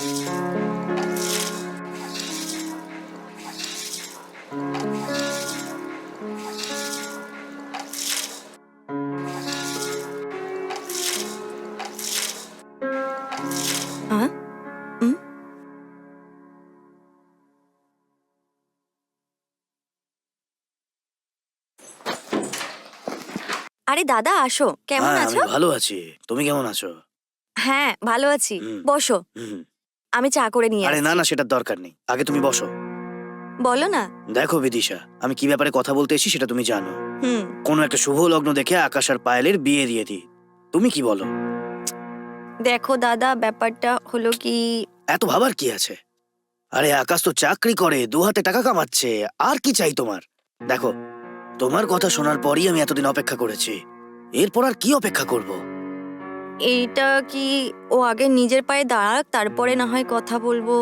হ্যাঁ? হুম? আরে দাদা, আসো। কেমন হ্যাঁ, আছো? আমি ভালো আছি। তুমি কেমন আছো? হ্যাঁ, ভালো আছি। হুম। বসো, হুম। আমি চা করে নিয়ে আরে না আসছি। না, সেটার দরকার নেই। আগে তুমি বসো। বলো না। দেখো বিদিশা, আমি কি ব্যাপারে কথা বলতে এসেছি সেটা তুমি জানো। হুম। কোনো একটা শুভ লগ্ন দেখে আকাশ আর পায়েলের বিয়ে দিয়ে দিই। তুমি কি বলো? দেখো দাদা, ব্যাপারটা হলো কি, এত ভাবার কি আছে? আরে আকাশ তো চাকরি করে, দু হাতে টাকা কামাচ্ছে। আর কি চাই তোমার? দেখো, তোমার কথা শোনার পরই আমি এতদিন অপেক্ষা করেছি। এরপর আর কি অপেক্ষা করব? এইটা কি, ও আগে নিজের পায়ে দাঁড়াক, তারপরে না হয় কথা বলবো।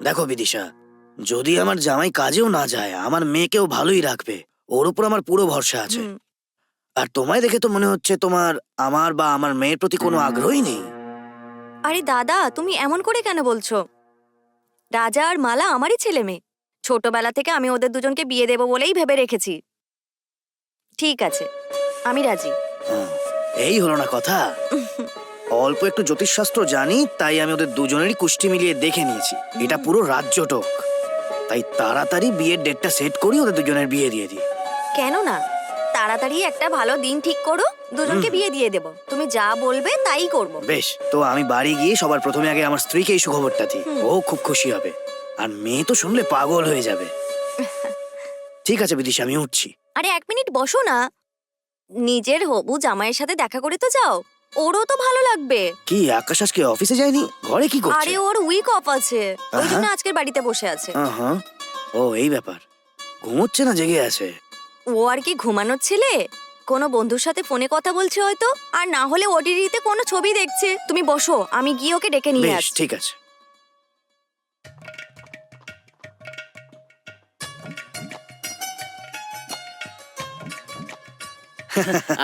দেখো বিদিশা, যদি আমার জামাই কাজেও না যায়, আমার মেয়েকেও ভালোই রাখবে। ওর উপর আমার পুরো ভরসা আছে। হুম। আর তোমায় দেখে তো মনে হচ্ছে তোমার আমার বা আমার মেয়ের প্রতি কোনো আগ্রহই নেই। আরে দাদা, তুমি এমন করে কেন বলছো? রাজা আর মালা আমারই ছেলে মেয়ে। ছোটবেলা থেকে আমি ওদের দুজনকে বিয়ে দেবো বলেই ভেবে রেখেছি। ঠিক আছে, আমি রাজি। হুম, এই হলো না কথা। অল্প একটু জ্যোতিষশাস্ত্র জানি, তাই আমি ওদের দুজনেরই কুষ্টি মিলিয়ে দেখে নিয়েছি। এটা পুরো রাজ্যটক। তাই তাড়াতাড়ি বিয়ের ডেটটা সেট করি, ওদের দুজনের বিয়ে দিয়ে দিই। কেন না? তাড়াতাড়ি একটা ভালো দিন ঠিক করো, দুজনকে বিয়ে দিয়ে দেবো। তুমি যা বলবে তাই করবো। বেশ, তো আমি বাড়ি গিয়ে সবার প্রথমে আগে আমার স্ত্রীকে এই সুখবরটা দিই। ও খুব খুশি হবে। আর মেয়ে তো শুনলে পাগল হয়ে যাবে। ঠিক আছে বিদিশা, আমি উঠছি। আরে 1 মিনিট বসো না। নিজের হবু জামাইয়ের সাথে দেখা করে তো যাও, ওরও তো ভালো লাগবে। কি আকাশ আজকে অফিসে যায়নি? ঘরে কি করছে? আরে ওর উইক অফ আছে, ওই জন্য আজকের বাড়িতে বসে আছে। হ্যাঁ। ও এই ব্যাপার। ঘুমোচ্ছে না জেগে আছে? ও আর কি ঘুমানোর ছেলে, কোনো বন্ধুর সাথে ফোনে কথা বলছে হয়তো, আর না হলে ওটিটিতে কোনো ছবি দেখছে। তুমি বসো, আমি গিয়ে ওকে ডেকে নিয়ে বেশ, আসছি। ঠিক আছে।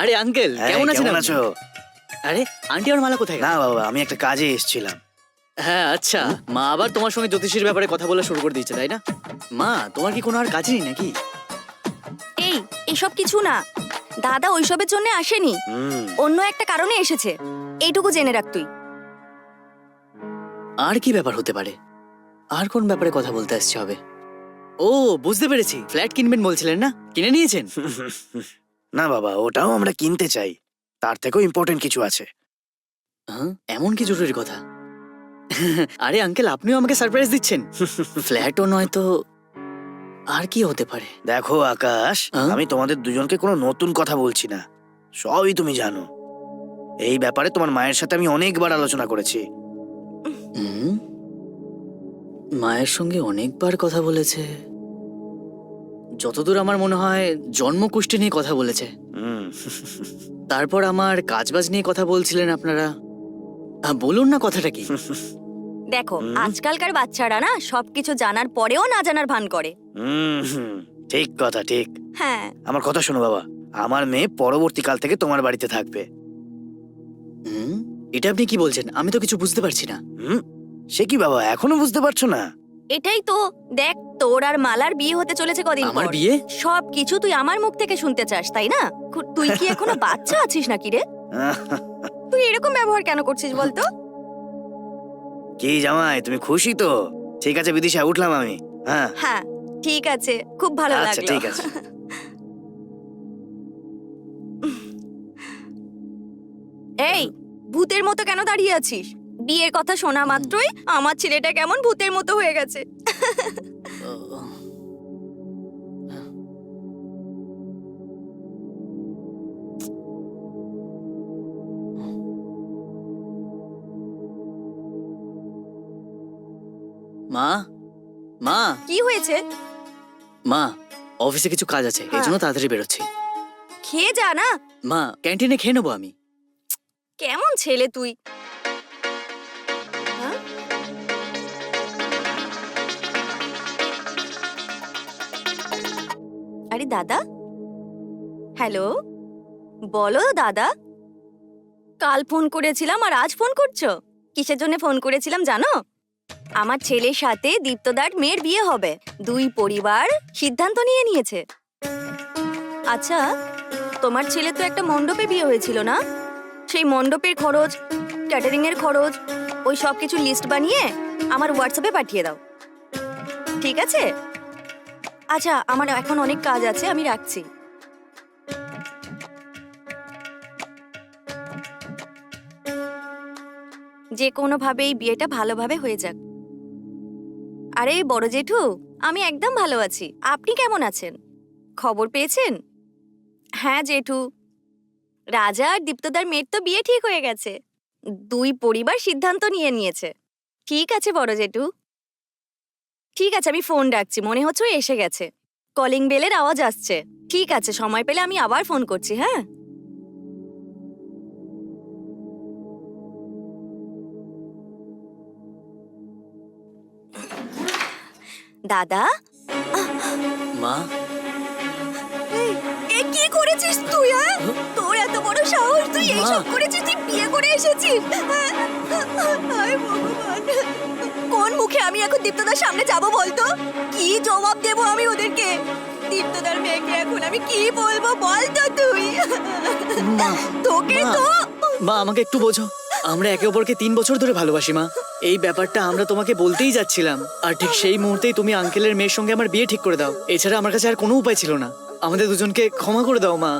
আরে আঙ্কেল, হ্যাঁ, কেমন আছেন কেমন আপনি? আছো? আরে আন্টি আর মালা কোথায় গেল? না বাবা, আমি একটা কাজে এসেছিলাম। হ্যাঁ আচ্ছা, মা আবার তোমার সঙ্গে জ্যোতিষীর ব্যাপারে কথা বলা শুরু করে দিয়েছে, তাই না? মা, তোমার কি কোনো আর কাজ নেই নাকি? এইসব কিছু না, দাদা ওইসবের জন্য আসেনি, অন্য একটা কারণে এসেছে। এইটুকু জেনে রাখ তুই। আর কি ব্যাপার হতে পারে? আর কোন ব্যাপারে কথা বলতে আসছে হবে? ও বুঝতে পেরেছি, ফ্ল্যাট কিনবেন বলছিলেন না, কিনে নিয়েছেন? না বাবা, ওটাও আমরা কিনতে চাই। তার থেকেও ইম্পর্টেন্ট কিছু আছে। হ্যাঁ, এমন কি জরুরি কথা? আরে আঙ্কেল, আপনিও আমাকে সারপ্রাইজ দিচ্ছেন? ফ্ল্যাটও নয় তো আর কি হতে পারে? দেখো আকাশ, হ্যাঁ? আমি তোমাদের দুজনকে কোনো নতুন কথা বলছি না। সবই তুমি জানো। এই ব্যাপারে তোমার মায়ের সাথে আমি অনেকবার আলোচনা করেছি। হুম? মায়ের সঙ্গে অনেকবার কথা বলেছে। যতদূর আমার মনে হয় জন্মকুষ্টি নিয়ে কথা বলেছে। হুম। তারপর আমার কাজবাজ নিয়ে কথা বলছিলেন আপনারা। বলুন না কথাটা কি? দেখো, আজকালকার বাচ্চারা না সবকিছু জানার পরেও না জানার ভান করে। হুম, ঠিক কথা, ঠিক। হ্যাঁ। আমার কথা শোনো বাবা, আমার মেয়ে পরবর্তীকাল থেকে তোমার বাড়িতে থাকবে। হুম? এটা আপনি কি বলছেন? আমি তো কিছু বুঝতে পারছি না। সে কি বাবা, এখনো বুঝতে পারছো না? এটাই তো, দেখ তোর আর মালার বিয়ে হতে চলেছে কদিন পর। আমার বিয়ে? সবকিছু তুই আমার মুখ থেকে শুনতে চাস, তাই না? তুই কি এখনো বাচ্চা আছিস নাকি রে? তুই এরকম ব্যবহার কেন করছিস বলতো? কি জামাই, তুমি খুশি তো? ঠিক আছে বিদিশা, উঠলাম আমি। হ্যাঁ হ্যাঁ, ঠিক আছে, খুব ভালো আচ্ছা, লাগলো। ঠিক আছে। এই, ভূতের মতো কেন দাঁড়িয়ে আছিস? বিয়ের কথা শোনা মাত্রই আমার ছেলেটা কেমন ভূতের মতো হয়ে গেছে। মা, মা, কি হয়েছে? মা, অফিসে কিছু কাজ আছে, এই জন্য তাড়াতাড়ি বেরোচ্ছি। খেয়ে যা না। মা, ক্যান্টিনে খেয়ে নেবো আমি। কেমন ছেলে তুই? হ্যাঁ? আরে দাদা, হ্যালো, বলো দাদা। কাল ফোন করেছিলাম আর আজ ফোন করছো? কিসের জন্য ফোন করেছিলাম জানো? আমার ছেলের সাথে দীপ্তদার মেয়ের বিয়ে হবে। দুই পরিবার সিদ্ধান্ত নিয়ে নিয়েছে। আচ্ছা, তোমার ছেলে তো একটা মণ্ডপে বিয়ে হয়েছিল না? সেই মণ্ডপের খরচ, ক্যাটারিং এর খরচ, ওই সব কিছু লিস্ট বানিয়ে আমার হোয়াটসঅ্যাপে পাঠিয়ে দাও, ঠিক আছে? আচ্ছা, আমার এখন অনেক কাজ আছে, আমি রাখছি। যে কোনোভাবে এই বিয়েটা ভালোভাবে হয়ে যাক। আরে বড় জেঠু, আমি একদম ভালো আছি। আপনি কেমন আছেন? খবর পেয়েছেন? হ্যাঁ জেঠু, রাজা আর দীপ্তদার মেয়ের তো বিয়ে ঠিক হয়ে গেছে। দুই পরিবার সিদ্ধান্ত নিয়ে নিয়েছে। ঠিক আছে বড় জেঠু, ঠিক আছে, আমি ফোন রাখছি। মনে হচ্ছে ও এসে গেছে। কলিং বেলের আওয়াজ আসছে। ঠিক আছে, সময় পেলে আমি আবার ফোন করছি। হ্যাঁ, দাদা। মা, এ কি করেছিস তুই? হ্যাঁ, তোর এত বড় সাহস, তুই এইসব করেছিস? তুই বিয়ে করে এসেছিস? হায় ভগবান, কোন মুখে আমি এখন দীপ্তদার সামনে যাব বলতো? কি জবাব দেব আমি ওদেরকে? দীপ্তদার মেয়েকে এখন আমি কি বলবো বলতো তুই? মা, তোকে মা, তো মা আমাকে একটু বোঝো। আমরা একে অপরকে 3 বছর ধরে ভালোবাসি মা। এই ব্যাপারটা আমরা তোমাকে বলতেই যাচ্ছিলাম, আর ঠিক সেই মুহূর্তেই তুমি আঙ্কেলের মেয়ের সঙ্গে আমার বিয়ে ঠিক করে দাও। এছাড়া আমার কাছে আর কোনো উপায় ছিল না। আমাদের দুজনকে ক্ষমা করে দাও মা।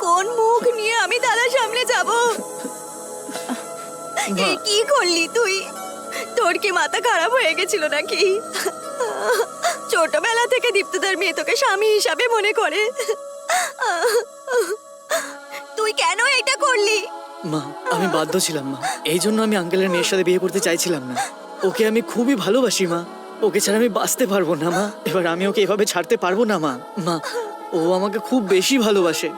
কোন মুখ নিয়ে আমি দাদার সামনে যাব? মা। কি করলি তুই? তোর কি মাথা খারাপ হয়ে গেছিল নাকি? ছোটবেলা থেকে দীপ্তদার মেয়ে তোকে স্বামী হিসাবে মনে করে। তুই কেন এটা করলি? মা, আমি বাধ্য ছিলাম মা। এই জন্য আমি আঙ্কেলের মেয়ের সাথে বিয়ে করতে চাইছিলাম না। ওকে আমি খুবই ভালোবাসি মা। ওকে ছাড়া আমি বাঁচতে পারবো না মা। এবার আমি ওকে এভাবে ছাড়তে পারবো না মা। মা, ও আমাকে খুব বেশি ভালোবাসে।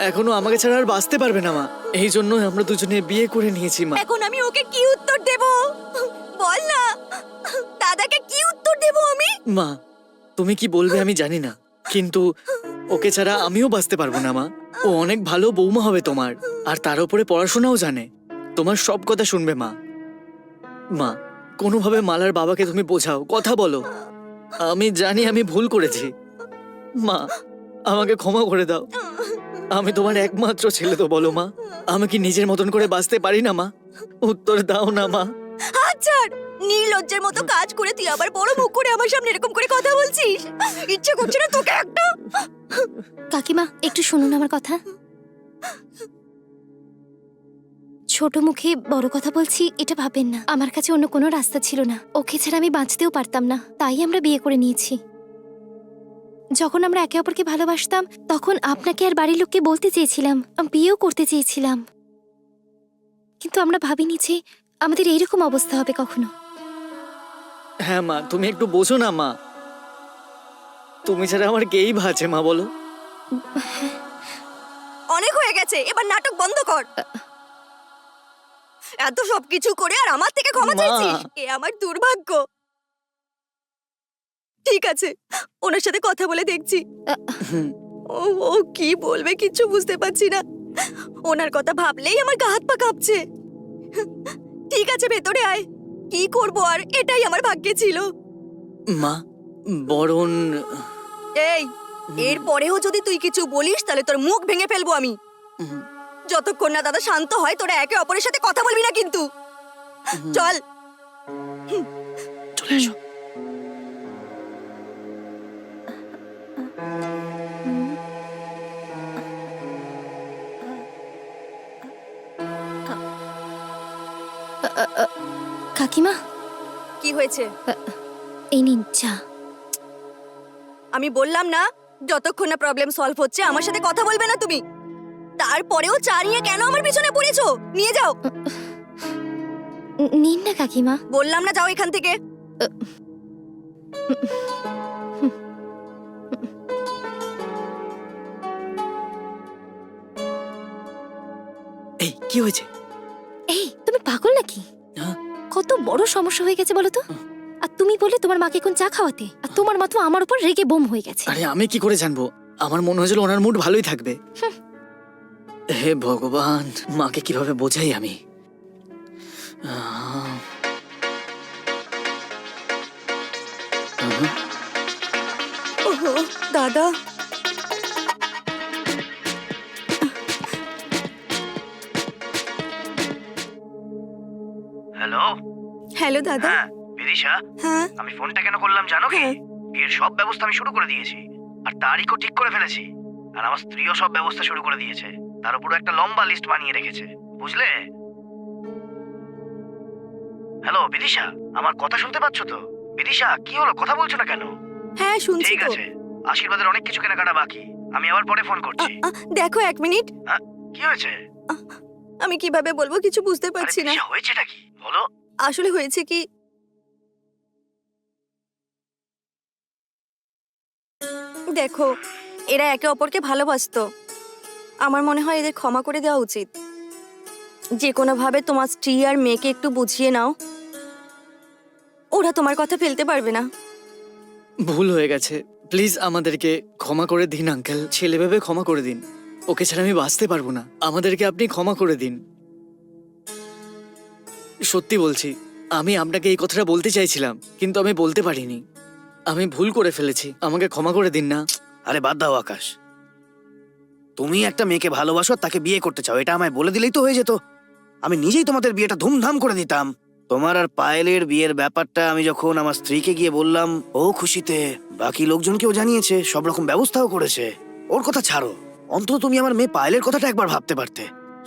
এখনো আমাকে ছাড়া আর বাঁচতে পারবে না মা। এই জন্যই আমরা দুজনে বিয়ে করে নিয়েছি মা। এখন আমি ওকে কি উত্তর দেব? বল না, দাদাকে কি উত্তর দেব আমি? মা, তুমি কি বলবে আমি জানি না, কিন্তু ওকে ছাড়া আমিও বাঁচতে পারবো না মা। ও অনেক ভালো বৌমা হবে তোমার, আর তার উপরে পড়াশোনাও জানে। তোমার সব কথা শুনবে মা। মা, কোনোভাবে মালার বাবাকে তুমি বোঝাও, কথা বলো। আমি জানি আমি ভুল করেছি মা, আমাকে ক্ষমা করে দাও। আমি তোমার একমাত্র ছেলে, তো বলো মা, আমি কি নিজের মতন করে বাঁচতে পারি না মা? উত্তর দাও না মা। আচ্ছা, নির্লজ্জের মতো কাজ করে তুই আবার বড় মুখ করে আমার সামনে এরকম করে কথা বলছিস? ইচ্ছে করছে না তোকে একটা? কাকিমা, একটু শুনুন আমার কথা। ছোট মুখে বড় কথা বলছি এটা ভাবেন না। আমার কাছে অন্য কোনো রাস্তা ছিল না। ওকে ছাড়া আমি বাঁচতেও পারতাম না, তাই আমরা বিয়ে করে নিয়েছি। যখন আমরা একে অপরকে ভালোবাসতাম তখন আপনাকে আর বাড়ির লোককে বলতে চেয়েছিলাম, বিয়েও করতে চেয়েছিলাম, কিন্তু আমরা ভাবিনি যে আমাদের এইরকম অবস্থা হবে কখনো। হ্যাঁ মা, তুমি একটু বোঝো না মা। তুমি ছাড়া আমার কেই ভাছে মা, বলো। অনেক হয়ে গেছে, এবার নাটক বন্ধ কর। এত সবকিছু করে আর আমার থেকে ক্ষমা মা। চাইছিস? এ আমার দুর্ভাগ্য। ঠিক আছে, ওনার সাথে কথা বলে দেখছি। ও ও কি বলবে কিচ্ছু বুঝতে পারছি না। ওনার কথা ভাবলেই আমার গা হাত পা কাঁপছে। ঠিক আছে, ভেতরে আয়। কি করবো আর, এটাই আমার ভাগ্যে ছিল। মা, বরণ এই, এর পরেও যদি তুই কিছু বলিস তাহলে তোর মুখ ভেঙে ফেলবো আমি। যতক্ষণ না দাদা শান্ত হয় তোরা একে অপরের সাথে কথা বলবি না কিন্তু। চল। চলে এসো। কাকিমা, কি হয়েছে? এই নিন চা। আমি বললাম না, যতক্ষণ না প্রবলেম সলভ হচ্ছে আমার সাথে কথা বলবে না তুমি। তারপরেও চা নিয়ে কেন আমার পিছনে পড়েছো? নিয়ে যাও। নিন না কাকিমা। বললাম না, যাও এখান থেকে। এই কি হয়েছে? এই, তুমি পাগল নাকি? হ্যাঁ? কত বড় সমস্যা হয়ে গেছে বলো তো? আর তুমি বলে তোমার মাকে এখন চা খাওয়াতে, আর তোমার মা তো আমার উপর রেগে বোম হয়ে গেছে। আরে আমি কি করে জানবো? আমার মনে হয়েছিল ওনার মুড ভালোই থাকবে। হে ভগবান, মাকে কিভাবে বোঝাই আমি? ওহো দাদা, হ্যালো। হ্যালো দাদা। হ্যাঁ বিদিশা, হ্যাঁ আমি ফোনটা কেন করলাম জানো কি? হ্যাঁ। বিয়ের সব ব্যবস্থা আমি শুরু করে দিয়েছি, আর তারিখও ঠিক করে ফেলেছি। আর আমার স্ত্রীও সব ব্যবস্থা শুরু করে দিয়েছে, তার উপর একটা লম্বা লিস্ট বানিয়ে রেখেছে, বুঝলে? হ্যালো বিদিশা, আমার কথা শুনতে পাচ্ছ তো? বিদিশা, কি হলো, কথা বলছো না কেন? হ্যাঁ শুনছি ঠিক তো। আছে, আশীর্বাদের অনেক কিছু কেনাকাটা বাকি, আমি আবার পরে ফোন করছি। দেখো 1 মিনিট, কি হয়েছে? আমি কিভাবে বলবো কিছু বুঝতে আরে পারছি না। বিদিশা, হয়েছেটা কি বলো? আসলে হয়েছে কি, দেখো এরা একে অপরকে ভালোবাসতো। আমার মনে হয় এদের ক্ষমা করে দেওয়া উচিত। যে কোনোভাবে তোমার স্ত্রী আর মেয়েকে একটু বুঝিয়ে নাও, ওরা তোমার কথা ফেলতে পারবে না। ভুল হয়ে গেছে, প্লিজ আমাদেরকে ক্ষমা করে দিন আঙ্কেল। ছেলে ভেবে ক্ষমা করে দিন, ওকে ছাড়া আমি বাঁচতে পারবো না। আমাদেরকে আপনি ক্ষমা করে দিন। সত্যি বলছি, আমি আপনাকে এই কথাটা বলতে চাইছিলাম, কিন্তু আমি বলতে পারিনি। আমি ভুল করে ফেলেছি, আমাকে ক্ষমা করে দিন না। আরে বাদ দাও আকাশ, তুমি একটা মেয়েকে ভালোবাসো, তাকে বিয়ে করতে চাও, এটা আমায় বলে দিলেই তো হয়ে যেত। আমি নিজেই তোমাদের বিয়েটা ধুমধাম করে দিতাম। তোমার আর পায়েলের বিয়ের ব্যাপারটা আমি যখন আমার স্ত্রীকে গিয়ে বললাম, ও খুশিতে বাকি লোকজনকেও জানিয়েছে, সব রকম ব্যবস্থাও করেছে। ওর কথা ছাড়ো, অন্তত তুমি আমার মেয়ে পায়েলের কথাটা একবার ভাবতে পারতে।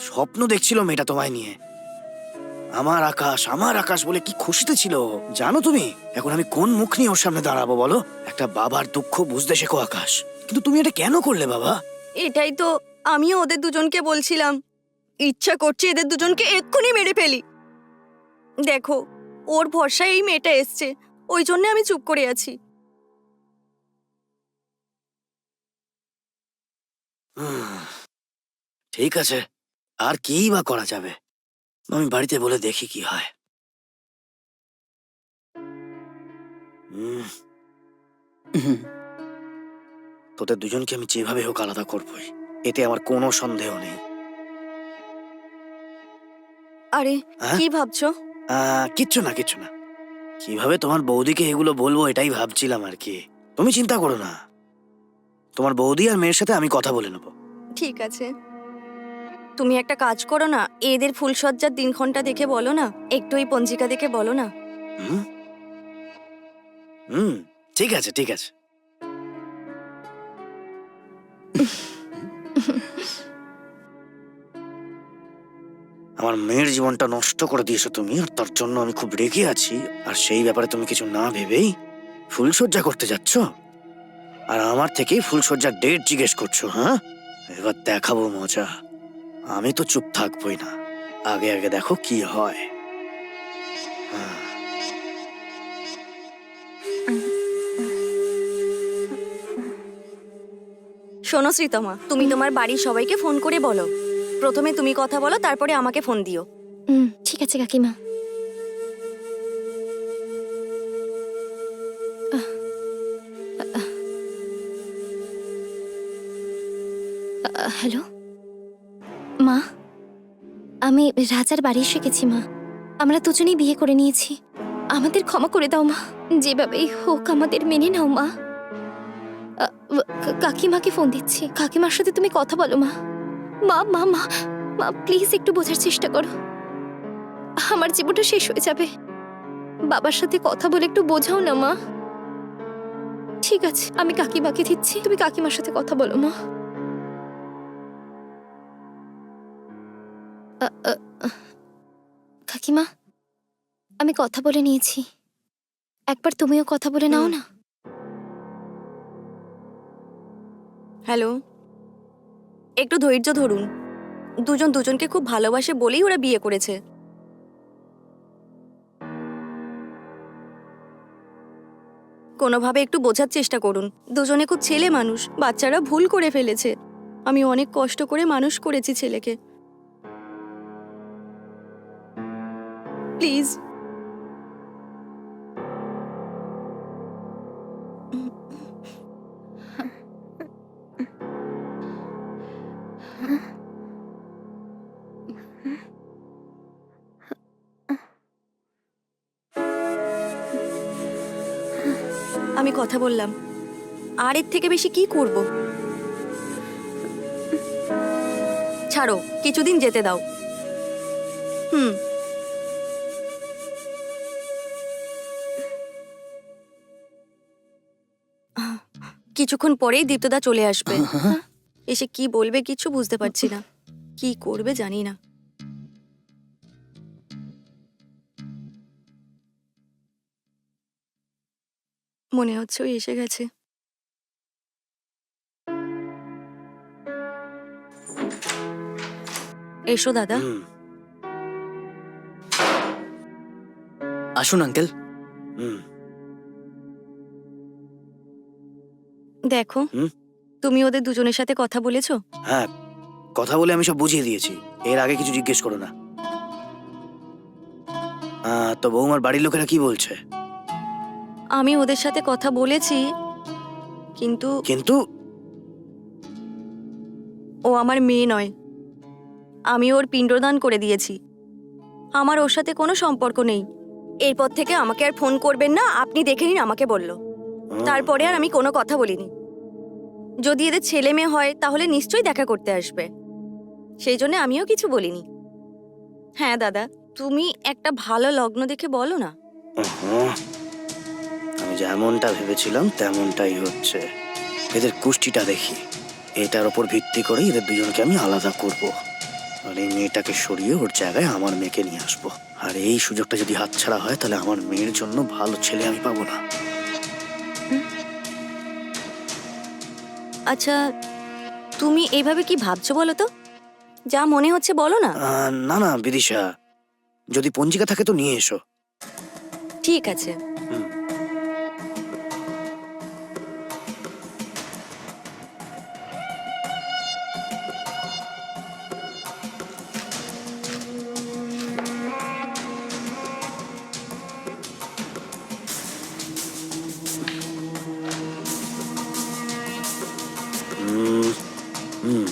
স্বপ্ন দেখছিল মেয়েটা তোমায় নিয়ে। আমার আকাশ বলে কি খুশিতে ছিল জানো তুমি? এখন আমি কোন মুখ নিয়ে ওর সামনে দাঁড়াবো বলো? একটা বাবার দুঃখ বুঝতে শেখো আকাশ। কিন্তু তুমি এটা কেন করলে বাবা? এটাই তো আমিও ওদের দুজনকে বলছিলাম, ইচ্ছা করছে এদের দুজনকে এক্ষুনি মেরে ফেলি। দেখো ওর ভরসায় এই মেয়েটা এসছে, ওই জন্য আমি চুপ করে আছি। ঠিক আছে, আর কি বা করা যাবে? আমি বাড়িতে বলে দেখি কি হয়। উম, হুম, তোদের দুজনকে আমি যেভাবে হোক আলাদা করবই, এতে আমার কোনো সন্দেহ নেই। আরে হ্যাঁ? কি ভাবছো? কিচ্ছু না কিচ্ছু না, কিভাবে তোমার বৌদিকে এগুলো বলবো এটাই ভাবছিলাম আর কি। তুমি চিন্তা করো না, তোমার বৌদি আর মেয়ের সাথে আমি কথা বলে নেবো। ঠিক আছে, তুমি একটা কাজ করো না, এদের ফুলসজ্জার দিনক্ষণটা দেখে বলো না, একটু এই পঞ্জিকা দেখে বলো না। হুম হুম, ঠিক আছে ঠিক আছে। আমার মেয়ের জীবনটা নষ্ট করে দিয়েছো তুমি, আর তার জন্য আমি খুব রেগে আছি। আর সেই ব্যাপারে তুমি কিছু না ভেবেই ফুলসজ্জা করতে যাচ্ছ, আর আমার থেকেই ফুলসজ্জার ডেট জিজ্ঞেস করছো। হ্যাঁ, এবার দেখাবো মজা। আমি তো চুপ থাকবোই না, আগে আগে দেখো কি হয়। হ্যাঁ। শোনো শ্রীতমা, তুমি তোমার বাড়ির সবাইকে ফোন করে বলো। প্রথমে তুমি কথা বলো, তারপরে আমাকে ফোন দিও। ঠিক আছে কাকিমা। হ্যালো মা, আমি রাজার বাড়ি এসে গেছি মা। আমরা দুজনেই বিয়ে করে নিয়েছি, আমাদের ক্ষমা করে দাও মা। যেভাবেই হোক আমাদের মেনে নাও মা। কাকিমাকে ফোন দিচ্ছি, কাকিমার সাথে তুমি কথা বলো মা। মা মা মা মা প্লিজ একটু বোঝার চেষ্টা করো, আমার জীবনটা শেষ হয়ে যাবে। বাবার সাথে কথা বলে একটু বোঝাও না মা। ঠিক আছে, আমি কাকিমাকে দিচ্ছি, তুমি কাকিমার সাথে কথা বলো মা। কাকিমা, আমি কথা বলে নিয়েছি, একবার তুমিও কথা বলে নাও না। হ্যালো, একটু ধৈর্য ধরুন। দুজন দুজনকে খুব ভালোবাসে বলেই ওরা বিয়ে করেছে। কোনোভাবে একটু বোঝার চেষ্টা করুন। দুজনে খুব ছেলে মানুষ, বাচ্চারা ভুল করে ফেলেছে। আমি অনেক কষ্ট করে মানুষ করেছি ছেলেকে। প্লিজ। আমি কথা বললাম, আর এর থেকে বেশি কি করব? ছাড়ো, কিছুদিন যেতে দাও। হুম। কিছুক্ষণ পরেই দীপ্তদা চলে আসবে। এসে কি বলবে কিছু বুঝতে পারছি না, কি করবে জানি না। মনে হচ্ছে ওই এসে গেছে। এসো দাদা। হুম আসুন আঙ্কেল। হুম দেখো, হুম? তুমি ওদের দুজনের সাথে কথা বলেছো? হ্যাঁ, কথা বলে আমি সব বুঝিয়ে দিয়েছি। এর আগে কিছু জিজ্ঞেস করো না। তো বৌমার বাড়ির লোকেরা কি বলছে? আমি ওদের সাথে কথা বলেছি, কিন্তু কিন্তু ও আমার মেয়ে নয়। আমি ওর পিণ্ডদান করে দিয়েছি। আমার ওর সাথে কোনো সম্পর্ক নেই। এরপর থেকে আমাকে আর ফোন করবেন না, আপনি দেখে নিন, আমাকে বলল। তারপরে আর আমি কোনো কথা বলিনি। যদি এদের ছেলে মেয়ে হয় তাহলে নিশ্চয়ই দেখা করতে আসবে, সেই জন্য আমিও কিছু বলিনি। হ্যাঁ দাদা, তুমি একটা ভালো লগ্ন দেখে বলো না। উহুম, আমি যেমনটা ভেবেছিলাম তেমনটাই হচ্ছে। এদের কুষ্টিটা দেখি, এটার ওপর ভিত্তি করে এদের দুজনকে আমি আলাদা করব। আর এই মেয়েটাকে সরিয়ে ওর জায়গায় আমার মেয়েকে নিয়ে আসবো। আর এই সুযোগটা যদি হাতছাড়া হয় তাহলে আমার মেয়ের জন্য ভালো ছেলে আমি পাবো না। আচ্ছা, তুমি এইভাবে কি ভাবছো বলো তো? যা মনে হচ্ছে বলো না। না না বিদিশা, যদি পঞ্জিকা থাকে তো নিয়ে এসো। ঠিক আছে। হুম হুম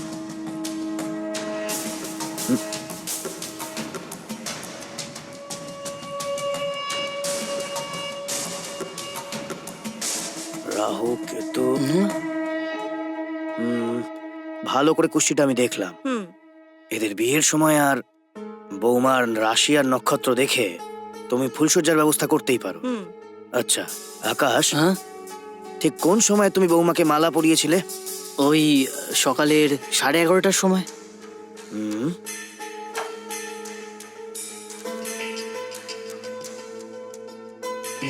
রাহু কেতু। ভালো করে কুষ্টিটা আমি দেখলাম। হুম। এদের বিয়ের সময় আর বৌমার রাশি আর নক্ষত্র দেখে তুমি ফুলসজ্জার ব্যবস্থা করতেই পারো। হুম। আচ্ছা আকাশ, হ্যাঁ, ঠিক কোন সময় তুমি বৌমাকে মালা পরিয়েছিলে? ওই সকালের 11:30টার সময়। হুম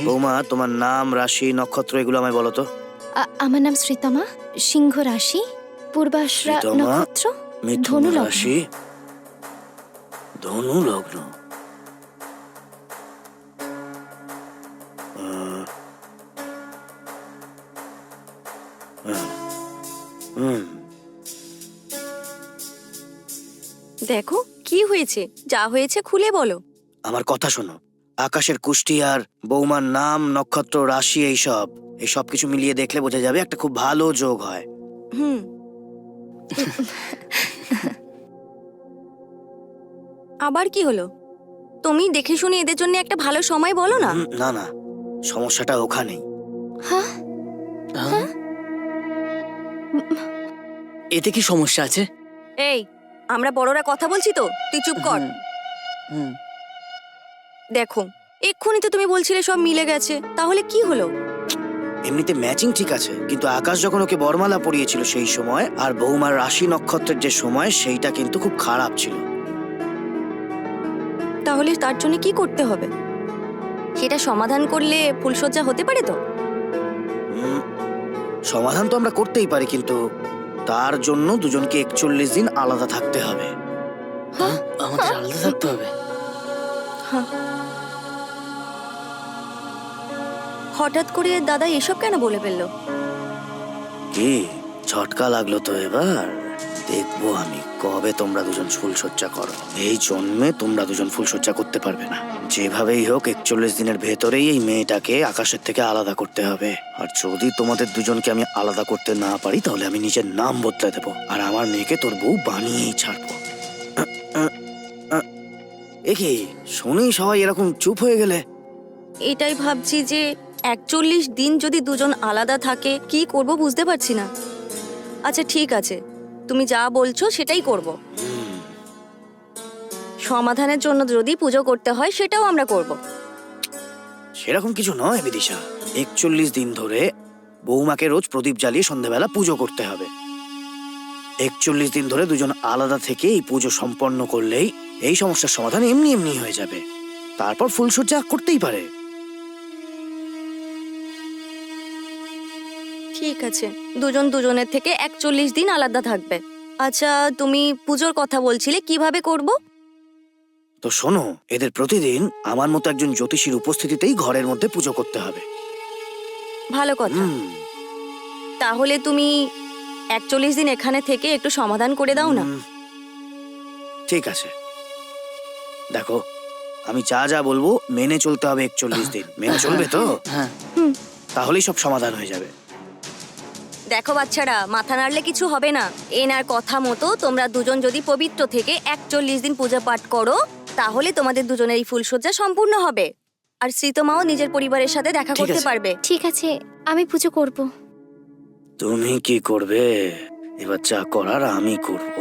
বৌমা, তোমার নাম, রাশি, নক্ষত্র এগুলো আমায় বলো তো। আমার নাম শ্রীতমা, সিংহ রাশি, পূর্বাশরা শ্রীতমা, নক্ষত্র, মিথুন ধনু লগ্ন। রাশি, ধনু লগ্ন। আহ, হুম দেখো কি হয়েছে, যা হয়েছে খুলে বলো। আমার কথা শোনো। আকাশের কুষ্টি আর বৌমার নাম, নক্ষত্র, রাশি এইসব কিছু মিলিয়ে দেখলে বোঝা যাবে একটা খুব ভালো যোগ হয়। হুম। আবার কি হলো? তুমি দেখে শুনে এদের জন্য একটা ভালো সময় বলো না। না না, সমস্যাটা ওখানেই। হ্যাঁ, হ্যাঁ? এতে কি সমস্যা আছে? এই, আমরা বড়রা কথা বলছি তো, তুই চুপ কর। হুম। দেখো, এক্ষুনি তো তুমি বলছিলে সব মিলে গেছে, তাহলে কি হলো? এমনিতে ম্যাচিং ঠিক আছে, কিন্তু আকাশ যখন ওকে বরমালা পরিয়েছিল সেই সময় আর বৌমার রাশি নক্ষত্রের যে সময়, সেইটা কিন্তু খুব খারাপ ছিল। তাহলে তার জন্য কি করতে হবে? সেটা সমাধান করলে ফুলসজ্জা হতে পারে তো? হুম, সমাধান তো আমরা করতেই পারি, কিন্তু তার জন্য দুজনকে 41 দিন আলাদা থাকতে হবে। হ্যাঁ, আমাদের আলাদা থাকতে হবে। হঠাৎ করে দাদা এসব কেন বলে ফেললো? কি ঝটকা লাগলো তো এবার? দেখবো আমি কবে তোমরা দুজন ফুলসজ্জা করো। এই জন্মে তোমরা দুজন ফুলসজ্জা করতে পারবে না। যেভাবেই হোক 41 দিনের ভেতরেই এই মেয়েটাকে আকাশের থেকে আলাদা করতে হবে। আর যদি তোমাদের দুজনকে আমি আলাদা করতে না পারি তাহলে আমি নিজের নাম বদলে দেবো আর আমার মেয়েকে তোর বউ বানিয়েই ছাড়বো। এ কি শুনেই সবাই এরকম চুপ হয়ে গেলে? এটাই ভাবছি যে 41 দিন যদি দুজন আলাদা থাকে কি করব বুঝতে পারছি না। আচ্ছা ঠিক আছে, তুমি যা বলছো সেটাই করব। সমাধানের জন্য যদি পুজো করতে হয় সেটাও আমরা করব। সেরকম কিছু নয় বিদিশা, 41 দিন ধরে বৌমাকে রোজ প্রদীপ জ্বালিয়ে সন্ধ্যাবেলা পুজো করতে হবে। 41 দিন ধরে দুজন আলাদা থেকে এই পুজো সম্পন্ন করলেই এই সমস্যার সমাধান এমনি এমনি হয়ে যাবে। তারপর ফুলসজ্জা করতেই পারে। ঠিক আছে, দুজন দুজনের থেকে 41 দিন আলাদা থাকবে। আচ্ছা তুমি পুজোর কথা বলছিলে, কিভাবে করব? তো শোনো, এদের প্রতিদিন আমার মতো একজন জ্যোতিষীর উপস্থিতিতেই ঘরের মধ্যে পুজো করতে হবে। ভালো কথা। তাহলে তুমি 41 দিন এখানে থেকে একটু সমাধান করে দাও না। ঠিক আছে, দেখো আমি যা যা বলবো মেনে চলতে হবে। 41 দিন মেনে চলবে তো? হ্যাঁ। তাহলেই সব সমাধান হয়ে যাবে। দেখো বাচ্চারা, মাথা নাড়লে কিছু হবে না। এনার কথা মতো তোমরা দুজন যদি পবিত্র থেকে 41 দিন পূজা পাঠ করো, তাহলে তোমাদের দুজনের এই ফুলসজ্জা সম্পূর্ণ হবে। আর শ্রীতমাও নিজের পরিবারের সাথে দেখা ঠিক করতে আছে। পারবে। ঠিক আছে, আমি পুজো করব। তুমি কি করবে? এবার যা করার আমি করব।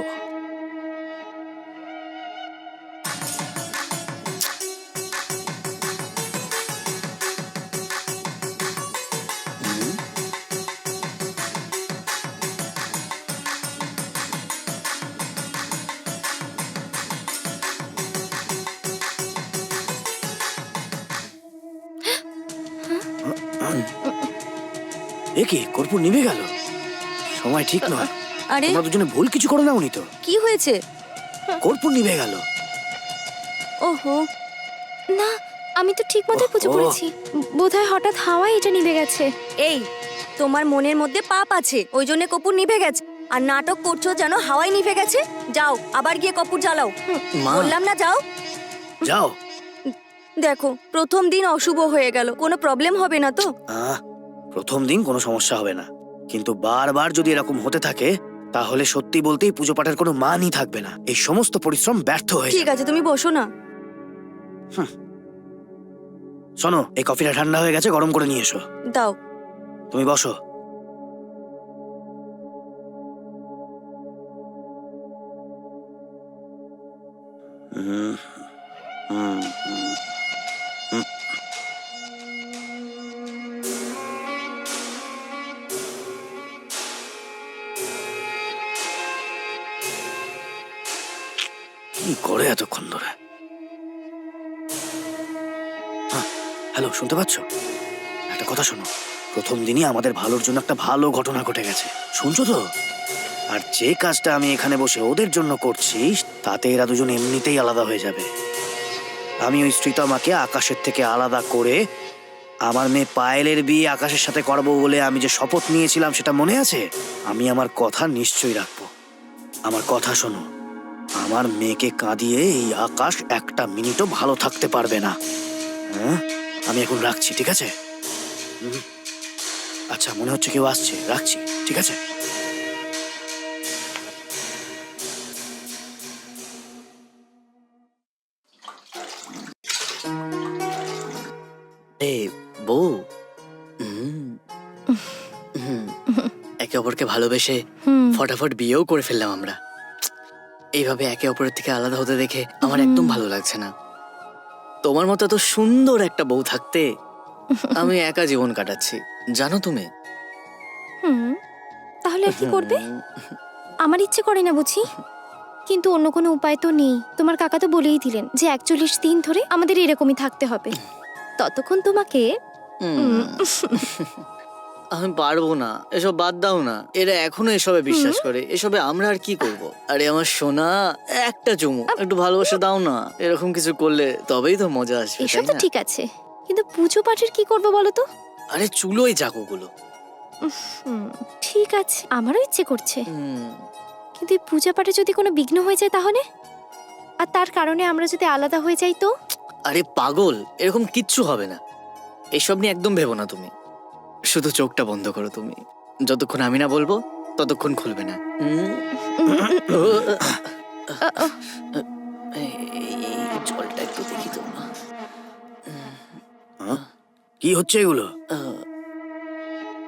এ কি, কর্পূর নিভে গেল? সময় ঠিক নয়। আরে তোমরা দুজনে ভুল কিছু করো না উনি তো। কি হয়েছে? কর্পূর নিভে গেল। ওহো, না, আমি তো ঠিক মতোই পুজো ওহো। করেছি। বোধহয় হঠাৎ হাওয়ায় এটা নিভে গেছে। এই তোমার মনের মধ্যে পাপ আছে, ওই জন্য কপুর নিভে গেছে। আর নাটক করছো যেন হাওয়ায় নিভে গেছে। যাও আবার গিয়ে কপুর জ্বালাও। মা, বললাম না যাও। যাও। দেখো প্রথম দিন অশুভ হয়ে গেল, কোনো প্রবলেম হবে না তো? প্রথম দিন কোনো সমস্যা হবে না, কিন্তু বারবার যদি এরকম হতে থাকে তাহলে সত্যি বলতেই পুজো পাঠের কোনো মানই থাকবে না। এই সমস্ত পরিশ্রম ব্যর্থ হয়ে ঠিক যাবে। আছে তুমি বসো না। শোনো, এই কফিটা ঠান্ডা হয়ে গেছে, গরম করে নিয়ে এসো। দাও। তুমি বসো। হুম, হুম, হুম, হুম। কি করে এতক্ষণ ধরে? হ্যালো, শুনতে পাচ্ছ? একটা কথা শোনো, প্রথম দিনই আমাদের ভালোর জন্য একটা ভালো ঘটনা ঘটে গেছে, শুনছো তো? আর যে কাজটা আমি এখানে বসে ওদের জন্য করছি তাতে এরা দুজন এমনিতেই আলাদা হয়ে যাবে। আমি ওই শ্রীতমাকে আকাশের থেকে আলাদা করে আমার মেয়ে পায়েলের বিয়ে আকাশের সাথে করবো বলে আমি যে শপথ নিয়েছিলাম সেটা মনে আছে? আমি আমার কথা নিশ্চয়ই রাখবো। আমার কথা শোনো, আমার মেয়েকে কাঁদিয়ে এই আকাশ একটা মিনিটও ভালো থাকতে পারবে না। হ্যাঁ, আমি এখন রাখছি, ঠিক আছে? আচ্ছা, মনে হচ্ছে কেউ আসছে, রাখছি, ঠিক আছে? এ বউ, একে অপরকে ভালোবেসে ফটাফট বিয়েও করে ফেললাম আমরা। এইভাবে একে অপরের থেকে আলাদা হতে দেখে আমার একদম ভালো লাগছে না। তোমার মতো এত সুন্দর একটা বউ থাকতে আমি একা জীবন কাটাচ্ছি, জানো তুমি? তাহলে আর কি করবে? আমার ইচ্ছে করে না বুঝি, কিন্তু অন্য কোনো উপায় তো নেই। তোমার কাকা তো বলেই দিলেন যে 41 দিন ধরে আমাদের এরকমই থাকতে হবে। ততক্ষণ তোমাকে আমি পারবো না, এসব বাদ দাও না। এরা এখনো এসবে বিশ্বাস করে, এসবে আমরা আর কি করব? আরে আমার সোনা, একটা চুমু, একটু ভালোবাসা দাও না। এরকম কিছু করলে তবেই তো মজা আসবে, এসব তাই তো না? ঠিক আছে, কিন্তু পুজো পাঠের কি করবো বলো তো? আরে চুলোই যাক ওগুলো। ঠিক আছে, আমারও ইচ্ছে করছে, কিন্তু এই পূজা পাঠে যদি কোনো বিঘ্ন হয়ে যায় তাহলে? আর তার কারণে আমরা যদি আলাদা হয়ে যাই তো? আরে পাগল, এরকম কিচ্ছু হবে না। এসব নিয়ে একদম ভেবো না তুমি। শুধু চোখটা বন্ধ করো তুমি, যতক্ষণ আমি না বলবো ততক্ষণ খুলবে না। এই জলটা একটু দেখি তো। কি হচ্ছে এগুলো? আহ,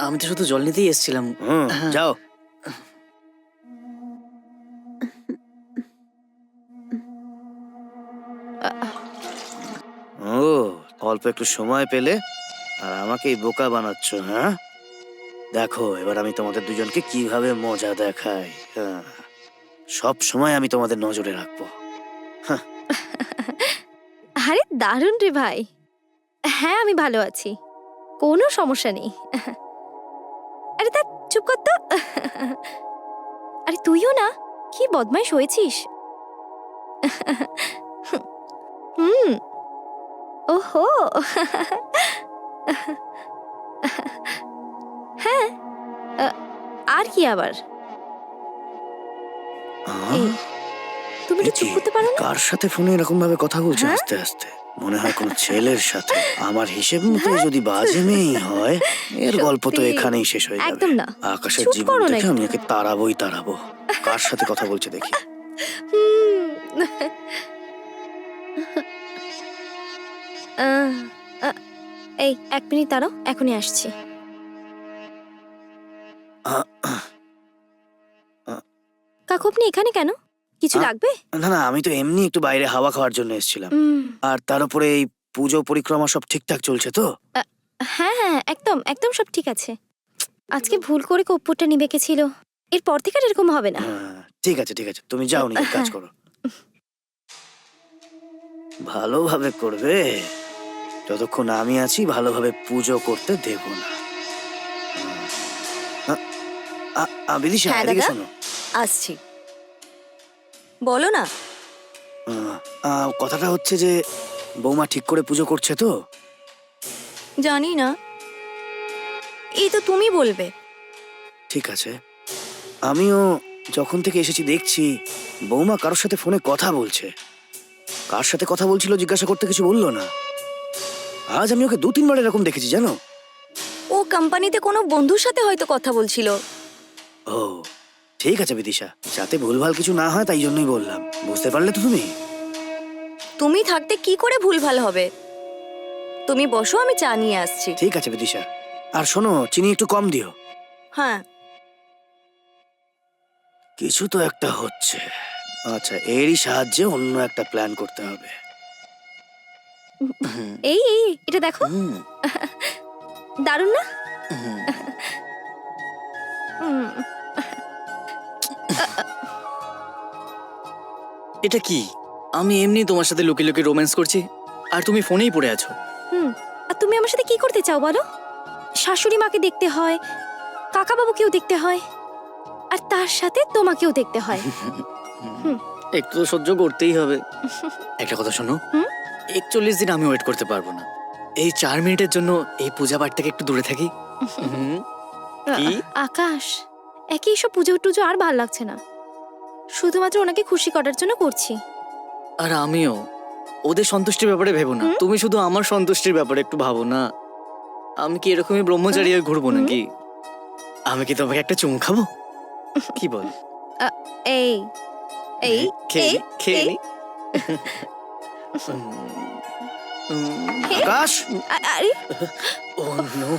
আমি তো শুধু জল নিতেই এসেছিলাম। হ্যাঁ। যাও। ও, অল্প একটু সময় পেলে আর আমাকে এই বোকা বানাচ্ছ, হ্যাঁ? দেখো এবার আমি তোমাদের দুজনকে কিভাবে মজা দেখাই। হ্যাঁ, সব সময় আমি তোমাদের নজরে রাখবো। আরে দারুণ রে ভাই। হ্যাঁ আমি ভালো আছি, কোনো সমস্যা নেই। আরে তা চুপ কর তো। আরে তুইও না, কি বদমাইশ হয়েছিস। হুম। ওহো। হ্যাঁ, আর কি আবার। এই, তুমি একটু চুপ করতে পারো না? কার সাথে ফোনে এরকম ভাবে কথা বলছে হ্যাঁ? আস্তে আস্তে? মনে হয় কোন ছেলের সাথে। আমার হিসেব মতো যদি বাজে মেয়ে হয়, এর গল্প তো সত্যি। এখানেই শেষ হয়ে যাবে। একদম না। আকাশের চুপ জীবন করো না থেকে আমি একটু। একে তাড়াবো। কার সাথে কথা বলছে দেখি। হুম। আহ, আহ, এই 1 মিনিট দাঁড়াও, এখনই আসছি। আহ, কাকু আপনি এখানে কেন? কিছু আহ, লাগবে? না, আমি তো এমনি একটু বাইরে হাওয়া খাওয়ার জন্য এসেছিলাম। উম, আর তার উপরে এই পুজো পরিক্রমা সব ঠিকঠাক চলছে তো? হ্যাঁ হ্যাঁ, একদম একদম সব ঠিক আছে। আজকে ভুল করে কর্পূরটা নিভে গেছিল, এরপর থেকে আর এরকম হবে না। হ্যাঁ, ঠিক আছে তুমি যাও, নিজের কাজ করো। ভালোভাবে করবে, যতক্ষণ আমি আছি ভালোভাবে পুজো করতে দেব না। বিদিশা, হ্যাঁ, এদিকে দাদা? শোনো। আসছি, বলো না। কথাটা হচ্ছে যে বৌমা ঠিক করে পুজো করছে তো? জানি না, এই তো তুমি বলবে। ঠিক আছে, আমিও যখন থেকে এসেছি দেখছি বৌমা কারোর সাথে ফোনে কথা বলছে। কার সাথে কথা বলছিল জিজ্ঞাসা করতে কিছু বললো না। আজ আমি ওকে 2-3 বার এরকম দেখেছি, জানো? ও কোম্পানিতে কোনো বন্ধুর সাথে হয়তো কথা বলছিল। ও ঠিক আছে বিদিশা, যাতে ভুলভাল কিছু না হয় তাই জন্যই বললাম। বুঝতে পারলে তো তুমি? তুমি থাকতে কি করে ভুলভাল হবে? তুমি বসো, আমি চা নিয়ে আসছি। ঠিক আছে বিদিশা, আর শোনো চিনি একটু কম দিও। হ্যাঁ, কিছু তো একটা হচ্ছে। আচ্ছা, এরই সাহায্যে অন্য একটা প্ল্যান করতে হবে। এই এই এটা দেখো, হুম, দারুণ না? হুম। উম, এটা কি? আমি এমনি তোমার সাথে লুকিয়ে লুকিয়ে রোম্যান্স করছি আর তুমি ফোনেই পড়ে আছো। হুম। আর তুমি আমার সাথে কি করতে চাও বলো? শাশুড়ি মাকে দেখতে হয়, কাকা বাবুকেও দেখতে হয়, আর তার সাথে তোমাকেও দেখতে হয়। একটু তো সহ্য করতেই হবে। একটা কথা শোনো, হুম? 41 দিন আমি ওয়েট করতে পারবো না। এই 4 মিনিটের জন্য এই পূজা পাঠ থেকে একটু দূরে থাকি। হুম, কি? আকাশ, একই এসব পুজো টুজো আর ভাল লাগছে না। শুধুমাত্র ওনাকে খুশি করার জন্য করছি। আর আমিও ওদের সন্তুষ্টির ব্যাপারে ভেবো না, তুমি শুধু আমার সন্তুষ্টির ব্যাপারে একটু ভাবো না। আমি কি এরকমই ব্রহ্মচারী হয়ে ঘুরবো নাকি? আমি কি তোমাকে একটা চুমু খাবো? কি বল? এই এই খেয়ে এই, নি, খেয়ে এই। নি। আকাশ, আরে ও নো,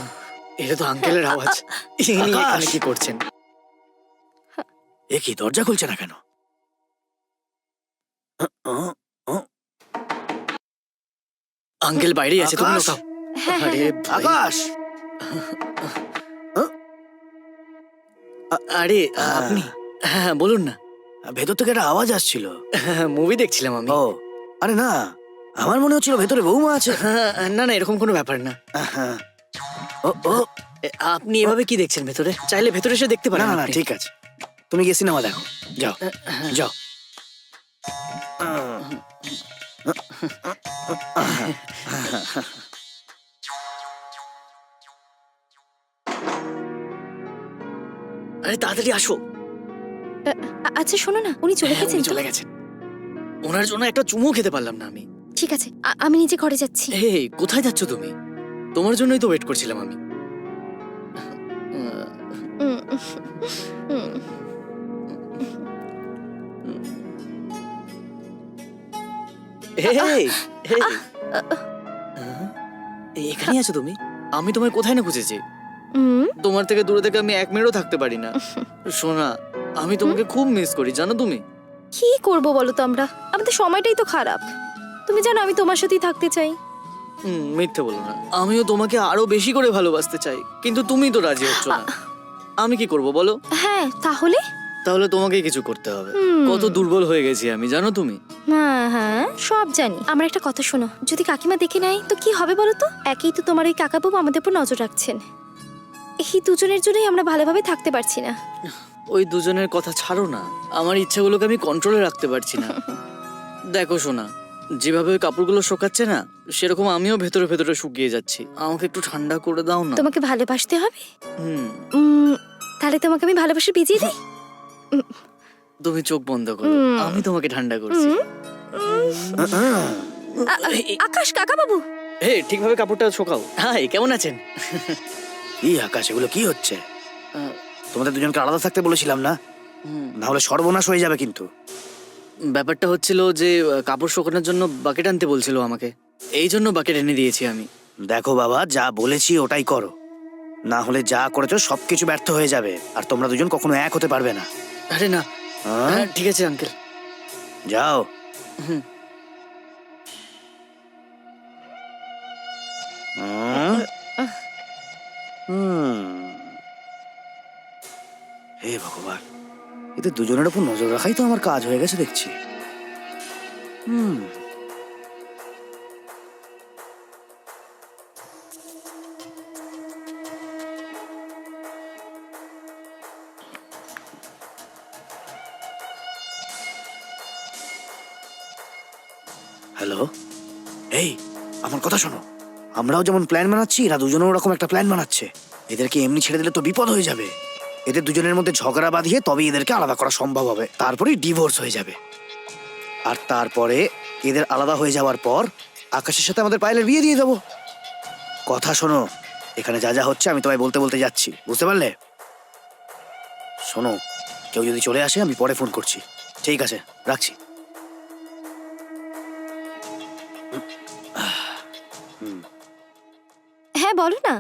এটা তো আঙ্কেলের আওয়াজ। ইনি আকাশ! এখানে কি করছেন? এ কি দরজা খুলছে না কেন? আঙ্কেল বাইরেই আছে, তুমি আকাশ! লুকাও। হ্যাঁ, আরে হ্যাঁ, ভাই। আকাশ, আরে আপনি, হ্যাঁ বলুন না। ভেতর থেকে একটা আওয়াজ আসছিল। মুভি দেখছিলাম আমি। ও আরে না, আমার মনে হচ্ছিল ভেতরে বৌমা আছে। হ্যাঁ, না না, এরকম কোনো ব্যাপার না। হ্যাঁ। ও ও, আপনি এভাবে কি দেখছেন ভেতরে? চাইলে ভেতরে এসে দেখতে না পারেন না না, আপনি। ঠিক আছে, তুমি গিয়ে সিনেমা দেখো, যাও যাও। আরে তাড়াতাড়ি আসো। আচ্ছা শোনো না, উনি চলে হ্যাঁ, গেছেন উনি তো? চলে গেছেন। ওনার জন্য একটা চুমু খেতে পারলাম না আমি। ঠিক আছে, আমি নিজে ঘরে যাচ্ছি। এই কোথায় যাচ্ছ তুমি? তোমার জন্যই তো ওয়েট করছিলাম আমি। উম, উম, এই, এই, এই, এখানেই আছো তুমি? আমি তোমায় কোথায় না খুঁজেছি। হুম, তোমার থেকে দূরে থেকে আমি এক মিনিটও থাকতে পারি না। সোনা, আমি তোমাকে খুব মিস করি, জানো তুমি। কি করব বলো তো আমরা, আমাদের সময়টাই তো খারাপ। তুমি জানো আমি তোমার সাথেই থাকতে চাই। মিথ্যে বলো না, আমিও তোমাকে আরো বেশি করে ভালোবাসতে চাই, কিন্তু তুমি তো রাজি হচ্ছ না। আমি কি করব বলো? হ্যাঁ তাহলে? তাহলে তোমাকেই কিছু করতে হবে। হুম। কত দুর্বল হয়ে গেছি আমি, জানো তুমি। হ্যাঁ হ্যাঁ সব জানি। আমার একটা কথা শোনো, যদি কাকিমা দেখে নেয় তো কি হবে বলো তো? একেই তো তোমার ওই কাকাবাবু আমাদের উপর নজর রাখছেন, এই দুজনের জন্যই আমরা ভালোভাবে থাকতে পারছি না। ওই দুজনের কথা ছাড়ো না, আমার ইচ্ছাগুলোকে আমি কন্ট্রোলে রাখতে পারছি না। দেখো সোনা, যেভাবে ওই কাপড়গুলো শোকাচ্ছে না, সেরকম আমিও ভেতরে ভেতরে শুকিয়ে যাচ্ছি। আমাকে একটু ঠান্ডা করে দাও না। তোমাকে ভালোবাসতে হবে। হুম। তাহলে তোমাকে আমি ভালোবাসে ভিজিয়ে দিই। তুমি চোখ বন্ধ করো, আমি তোমাকে ঠান্ডা করছি। আকাশ কাকাবাবু, হে, ঠিকভাবে কাপড়টা শোকাও। হাই, কেমন আছেন? কি আকাশ, এগুলো কি হচ্ছে? আহ, তোমাদের দুজনকে আলাদা থাকতে বলেছিলাম না? হুম। না হলে সর্বনাশ হয়ে যাবে কিন্তু। ব্যাপারটা হচ্ছিল যে কাপড় শুকানোর জন্য বাকেট আনতে বলছিল আমাকে, এই জন্য বাকেট এনে দিয়েছি আমি। দেখো বাবা, যা বলেছি ওটাই করো, না হলে যা করেছো সবকিছু ব্যর্থ হয়ে যাবে, আর তোমরা দুজন কখনো এক হতে পারবে না। আরে না, হ্যাঁ? হ্যাঁ, ঠিক আছে আঙ্কেল। যাও। হুম। হুম। হে ভগবান, এদের দুজনের উপর নজর রাখাই তো আমার কাজ হয়ে গেছে দেখছি। হ্যালো, এই আমার কথা শোনো। আমরাও যেমন প্ল্যান বানাচ্ছি, এরা দুজনেও ওরকম একটা প্ল্যান বানাচ্ছে। এদেরকে এমনি ছেড়ে দিলে তো বিপদ হয়ে যাবে। এদের দুজনের মধ্যে ঝগড়া বাঁধিয়ে তবেই এদেরকে আলাদা করা সম্ভব হবে, তারপরেই ডিভোর্স হয়ে যাবে। আর তারপরে এদের আলাদা হয়ে যাওয়ার পর আকাশের সাথে আমাদের পায়েলের বিয়ে দিয়ে দেবো। কথা শোনো, এখানে যা যা হচ্ছে আমি তোমায় বলতে বলতে যাচ্ছি, বুঝতে পারলে? শোনো, কেউ যদি চলে আসে আমি পরে ফোন করছি। ঠিক আছে, রাখছি। হ্যাঁ বলো না।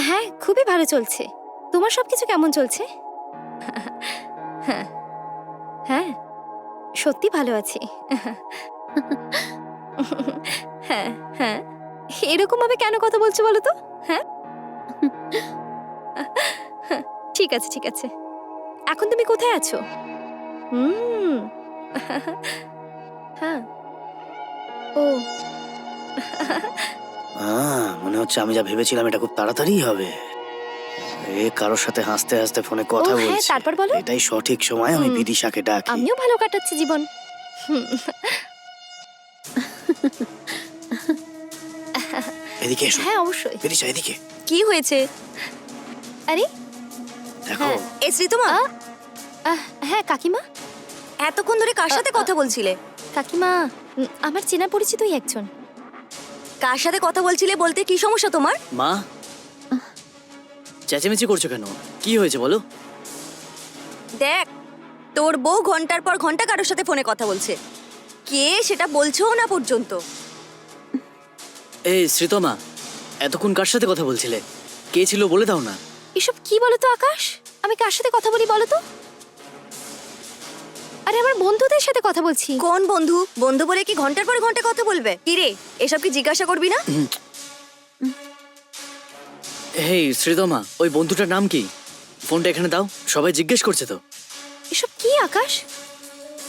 হ্যাঁ খুবই ভালো চলছে। তোমার সবকিছু কেমন চলছে? হ্যাঁ হ্যাঁ সত্যি ভালো আছি। হ্যাঁ হ্যাঁ, এরকম ভাবে কেন কথা বলছো বলো তো? হ্যাঁ ঠিক আছে ঠিক আছে। এখন তুমি কোথায় আছো? হ্যাঁ। ও মনে হচ্ছে আমি যা ভেবেছিলাম এটা খুব তাড়াতাড়ি হবে। এ কারোর সাথে হাসতে হাসতে ফোনে কথা ও, হ্যাঁ, বলছে। তারপর বলো। এটাই সঠিক সময় আমি বিদিশাকে ডাকি। আমিও ভালো কাটাচ্ছি জীবন। এদিকে এসো। হ্যাঁ অবশ্যই। বিদিশা এদিকে কি হয়েছে? আরে দেখো। হ্যাঁ। এ শ্রীতমা, হ্যাঁ কাকিমা। এতক্ষণ ধরে কার সাথে কথা বলছিলে? কাকিমা আমার চেনা পরিচিতই একজন। কার সাথে কথা বলছিলে বলতে কি সমস্যা তোমার? মা, চেঁচামেচি করছো কেন? কি হয়েছে বলো? দেখ, তোর বউ ঘন্টার পর ঘন্টা কারোর সাথে ফোনে কথা বলছে, কে সেটা বলছো না পর্যন্ত। এই শ্রীতমা, এতক্ষণ কার সাথে কথা বলছিলে? কে ছিল বলে দাও না। এসব কি বলো তো আকাশ? আমি কার সাথে কথা বলি বলো তো? আরে আমার বন্ধুদের সাথে কথা বলছি। কোন বন্ধু? বন্ধু বলে কি ঘন্টার পর ঘন্টা কথা বলবে? কি রে, এসব কি জিজ্ঞাসা করবি না? হেই শ্রীতমা, ওই বন্ধুটার নাম কি? ফোনটা এখানে দাও, সবাই জিজ্ঞেস করছে তো। এসব কি আকাশ?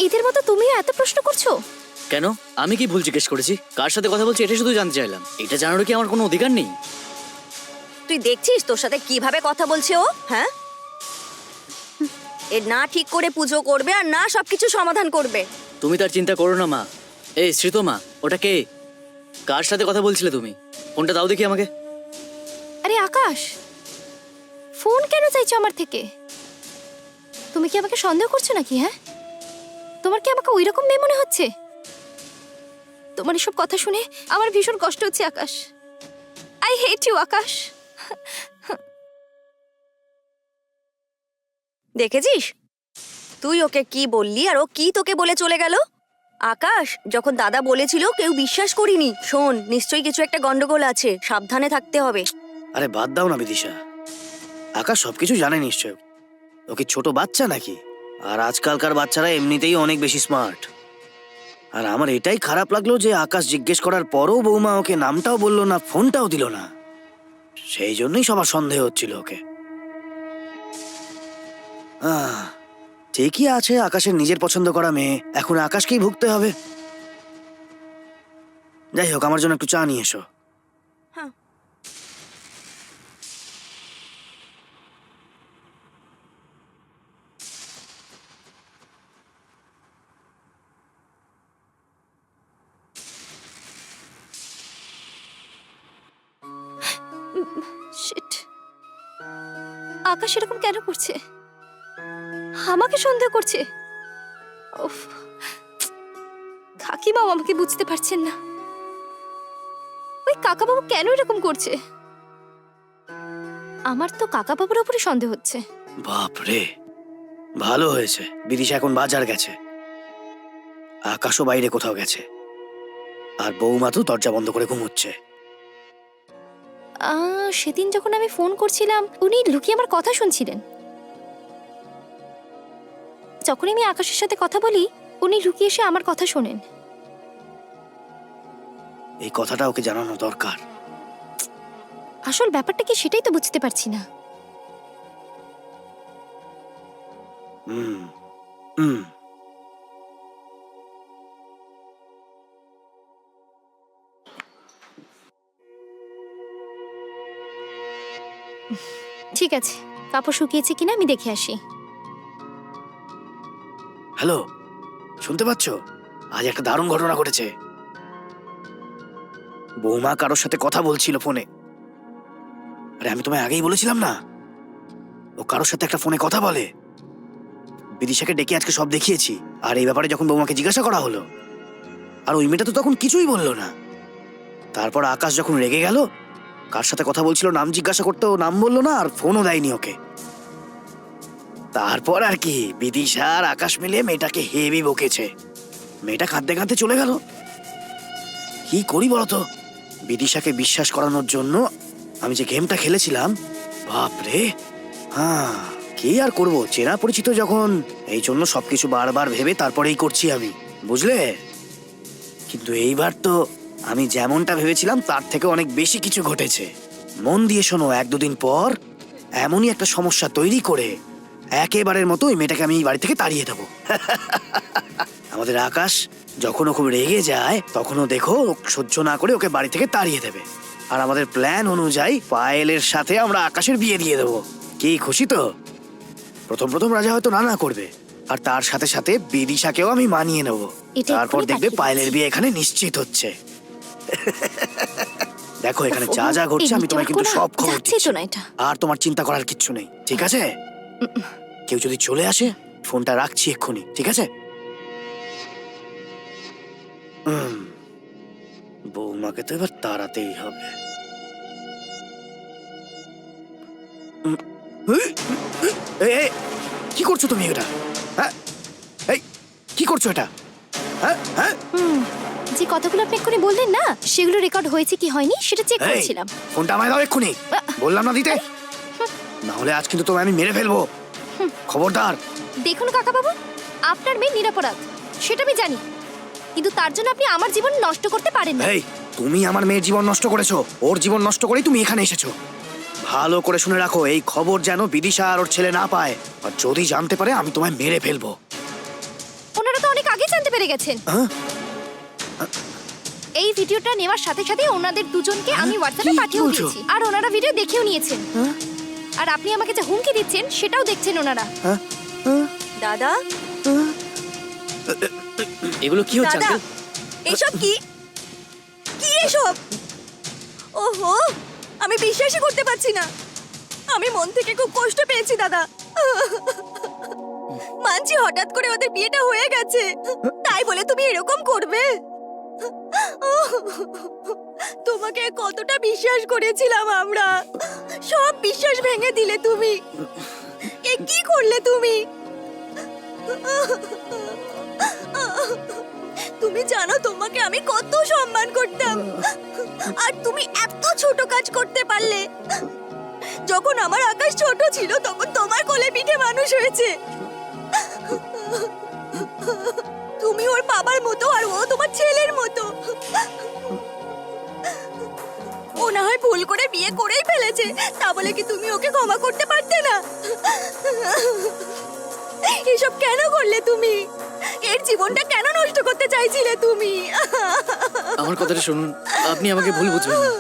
এদের মতো তুমিও এত প্রশ্ন করছো? কেন, আমি কি ভুল জিজ্ঞেস করেছি? কার সাথে কথা বলছি এটা শুধু জানতে চাইলাম। এটা জানার কি আমার কোনো অধিকার নেই? তুই দেখছিস তোর সাথে কিভাবে কথা বলছে ও? হ্যাঁ, এ না ঠিক করে পুজো করবে আর না সবকিছু সমাধান করবে। তুমি তার চিন্তা করো না মা। এই শ্রীতমা, ওটা কে? কার সাথে কথা বলছিলে তুমি? ফোনটা দাও দেখি আমাকে। আরে আকাশ, ফোন কেন চাইছো আমার থেকে? তুমি কি আমাকে সন্দেহ করছো নাকি? হ্যাঁ, তোমার কি আমাকে ওইরকম মেয়ে মনে হচ্ছে? তোমার এসব কথা শুনে আমার ভীষণ কষ্ট হচ্ছে আকাশ। আই হেট ইউ আকাশ। দেখেছিস তুই ওকে কি বললি আর ও কি তোকে বলে চলে গেল? আকাশ, যখন দাদা বলেছিল কেউ বিশ্বাস করিনি। শোন, নিশ্চয়ই কিছু একটা গন্ডগোল আছে, সাবধানে থাকতে হবে। আরে বাদ দাও না বিদিশা, আকাশ সবকিছু জানে নিশ্চয়। ও কি ছোট বাচ্চা নাকি? আর আজকালকার বাচ্চারা এমনিতেই অনেক বেশি স্মার্ট। আর আমার এটাই খারাপ লাগলো যে আকাশ জিজ্ঞেস করার পরও বৌমা ওকে নামটাও বললো না, ফোনটাও দিল না। সেই জন্যই সবার সন্দেহ হচ্ছিল ওকে। ঠিকই আছে, আকাশের নিজের পছন্দ করা মেয়ে, এখন আকাশকেই ভুগতে হবে। যাই হোক, আমার জন্য একটু চা নিয়ে এসো। হ্যাঁ। শিট, আকাশ এরকম কেন করছে? আমাকে সন্দেহ করছে। উফ, কাকিমাও আমাকে বুঝতে পারছেন না। ওই কাকাবাবু কেন এরকম করছে? আমার তো কাকাবাবুর উপরে সন্দেহ হচ্ছে। বাপরে, ভালো হয়েছে বিদিশা এখন বাজার গেছে, আকাশও বাইরে কোথাও গেছে, আর বৌমা তো দরজা বন্ধ করে ঘুমোচ্ছে। সেদিন যখন আমি ফোন করছিলাম উনি লুকিয়ে আমার কথা শুনছিলেন। যখন আমি আকাশের সাথে কথা বলি উনি লুকিয়ে এসে আমার কথা শোনেন। এই কথাটা ওকে জানানো দরকার। আসল ব্যাপারটা কি সেটাই তো বুঝতে পারছি না। হুম হুম ঠিক আছে, কাপড় শুকিয়েছে কিনা আমি দেখে আসি। হ্যালো, শুনতে পাচ্ছ? আজ একটা দারুণ ঘটনা ঘটেছে। বৌমা কারোর সাথে কথা বলছিল ফোনে। আরে আমি তোমায় আগেই বলেছিলাম না, ও কারোর সাথে একটা ফোনে কথা বলে। বিদিশাকে ডেকে আজকে সব দেখিয়েছি। আর এই ব্যাপারে যখন বৌমাকে জিজ্ঞাসা করা হলো, আর ওই মেয়েটা তো তখন কিছুই বললো না। তারপর আকাশ যখন রেগে গেল, কার সাথে কথা বলছিল নাম জিজ্ঞাসা করতে, ও নাম বললো না আর ফোনও দেয়নি ওকে। তারপর আর কি, বিদিশা আর আকাশ মিলে মেয়েটাকে হেভি বকেছে। মেয়েটা কাঁদতে কাঁদতে চলে গেল। কি করি বলতো? বিদিশাকে বিশ্বাস করানোর জন্য আমি যে গেমটা খেলেছিলাম, বাপরে, হ্যাঁ কি আর করবো, চেনা পরিচিত যখন, এই জন্য সবকিছু বারবার ভেবে তারপরেই করছি আমি, বুঝলে? কিন্তু এইবার তো আমি যেমনটা ভেবেছিলাম তার থেকে অনেক বেশি কিছু ঘটেছে। মন দিয়ে শোনো, 1-2 দিন পর এমনই একটা সমস্যা তৈরি করে একেবারের মতো ওই মেয়েটাকে আমি এই বাড়ি থেকে তাড়িয়ে দেবো। আমাদের আকাশ যখন ও খুব রেগে যায় তখনও দেখো ও সহ্য না করে ওকে বাড়ি থেকে তাড়িয়ে দেবে। আর আমাদের প্ল্যান অনুযায়ী পায়েলের সাথে আমরা আকাশের বিয়ে দিয়ে দেবো। কি খুশি তো? প্রথম প্রথম রাজা হয়তো না করবে, আর তার সাথে সাথে বিদিশাকেও আমি মানিয়ে নেব। এটা তারপর এক্ষুনি দেখবে পাঠিয়ে পায়েলের দিচ্ছি। বিয়ে এখানে নিশ্চিত হচ্ছে। দেখো এখানে যা যা ঘটছে আমি এই তোমায় কিন্তু নেটওয়ার্কও সব খবর যাচ্ছে দিচ্ছি, তো না এটা। আর তোমার চিন্তা করার কিচ্ছু নেই, ঠিক আছে? কেউ যদি চলে আসে ফোনটা রাখছি এক্ষুনি, ঠিক আছে? বৌমাকে তো এবার তাড়াতেই হবে। এই, এই, কি করছো তুমি এটা? হ্যাঁ, এই কি করছো এটা? হ্যাঁ হ্যাঁ, যে কথাগুলো আপনি এক্ষুনি বললেন না সেগুলো রেকর্ড হয়েছে কি হয়নি সেটা চেক এই, করছিলাম। ফোনটা আমায় দাও এক্ষুনি, বললাম না দিতে। না হলে আজ কিন্তু তোমায় আমি মেরে ফেলবো, খবরদার। দেখুন কাকাবাবু, আপনার মেয়ে নিরাপরাধ সেটা আমি জানি, কিন্তু তার জন্য আপনি আমার জীবন নষ্ট করতে পারেন না। এই, তুমি আমার মেয়ের জীবন নষ্ট করেছো, ওর জীবন নষ্ট করেই তুমি এখানে এসেছো। ভালো করে শুনে রাখো, এই খবর যেন বিদিশা আর ওর ছেলে না পায়, আর যদি জানতে পারে আমি তোমায় মেরে ফেলবো। ওনারা তো অনেক আগে জানতে পেরে গেছেন। হ্যাঁ? এই ভিডিওটা নেওয়ার সাথে সাথে ওনাদের দুজনকে আমি হোয়াটসঅ্যাপে কি পাঠিয়ে বলছো? দিয়েছি, আর ওনারা ভিডিও দেখেও নিয়েছেন। আর আপনি আমাকে যে হুমকি দিচ্ছেন সেটাও দেখছেন ওনারা। দাদা, এগুলো কি হচ্ছে দাদা, আঙ্কেল? এসব কি? কি এসব? ওহো, আমি বিশ্বাসই করতে পারছি না। আমি মন থেকে খুব কষ্ট পেয়েছি দাদা। মানছি হঠাৎ করে ওদের বিয়েটা হয়ে গেছে, তাই বলে তুমি এরকম করবে? তোমাকে কতটা বিশ্বাস করেছিলাম আমরা, সব বিশ্বাস ভেঙে দিলে তুমি। এ কি করলে তুমি? তুমি জানো তোমাকে আমি কত সম্মান করতাম, আর তুমি এত ছোট কাজ করতে পারলে। যখন আমার আকাশ ছোট ছিল তখন তোমার কোলে পিঠে মানুষ হয়েছে। তুমি ওর বাবার মতো আর ও তোমার ছেলের মতো। ও না হয় ভুল করে বিয়ে করেই ফেলেছে, তা বলে কি তুমি ওকে ক্ষমা করতে পারতে না? এসব কেন করলে তুমি? এর জীবনটা কেন নষ্ট করতে চাইছিলে তুমি? আমার কথাটা শুনুন, আপনি আমাকে ভুল বুঝবেন না।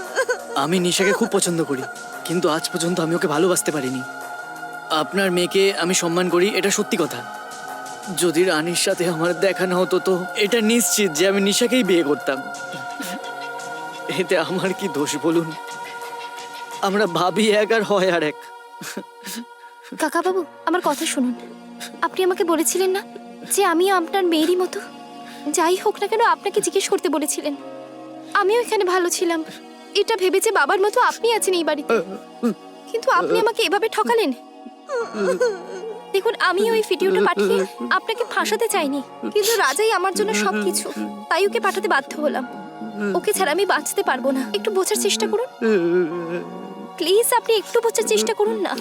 আমি নিশাকে খুব পছন্দ করি, কিন্তু আজ পর্যন্ত আমি ওকে ভালোবাসতে পারিনি। আপনার মেয়েকে আমি সম্মান করি, এটা সত্যি কথা। যদি রানীর সাথে আমার দেখা না হতো তো এটা নিশ্চিত যে আমি নিশাকেই বিয়ে করতাম। এতে আমার কি দোষ বলুন? আমরা ভাবি এক আর হয় আর এক। কাকা বাবু, আমার কথা শুনুন। আপনি আমাকে বলেছিলেন না যে আমিও আপনার মেয়েরই মতো? যাই হোক না কেন, আপনাকে জিজ্ঞেস করতে বলেছিলেন। আমিও এখানে ভালো ছিলাম, এটা ভেবেছে বাবার মতো আপনি আছেন এই বাড়িতে। কিন্তু আপনি আমাকে এভাবে ঠকালেন। দেখুন, আমি ওই ভিডিওটা পাঠিয়ে আপনাকে ফাঁসাতে চাইনি, কিন্তু রাজাই আমার জন্য সবকিছু, তাই ওকে পাঠাতে বাধ্য হলাম। ওকে ছাড়া আমি বাঁচতে পারবো না। একটু বোঝার চেষ্টা করুন প্লিজ, আপনি একটু বোঝার চেষ্টা করুন না।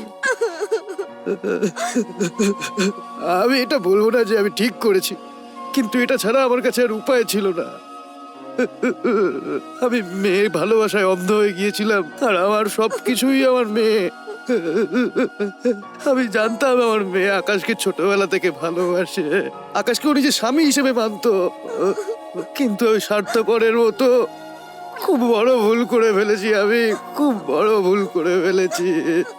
আমি এটা বলবো না যে আমি ঠিক করেছি, কিন্তু এটা ছাড়া আমার কাছে আর উপায় ছিল না। আমি মেয়ের ভালোবাসায় অন্ধ হয়ে গিয়েছিলাম, আর আমার সবকিছুই আমার মেয়ে। আমি জানতাম আমার মেয়ে আকাশকে ছোটবেলা থেকে ভালোবাসে, আকাশকে ও নিজের স্বামী হিসেবে মানতো, কিন্তু ওই স্বার্থপরের মতো খুব বড় ভুল করে ফেলেছি। আমি খুব বড় ভুল করে ফেলেছি,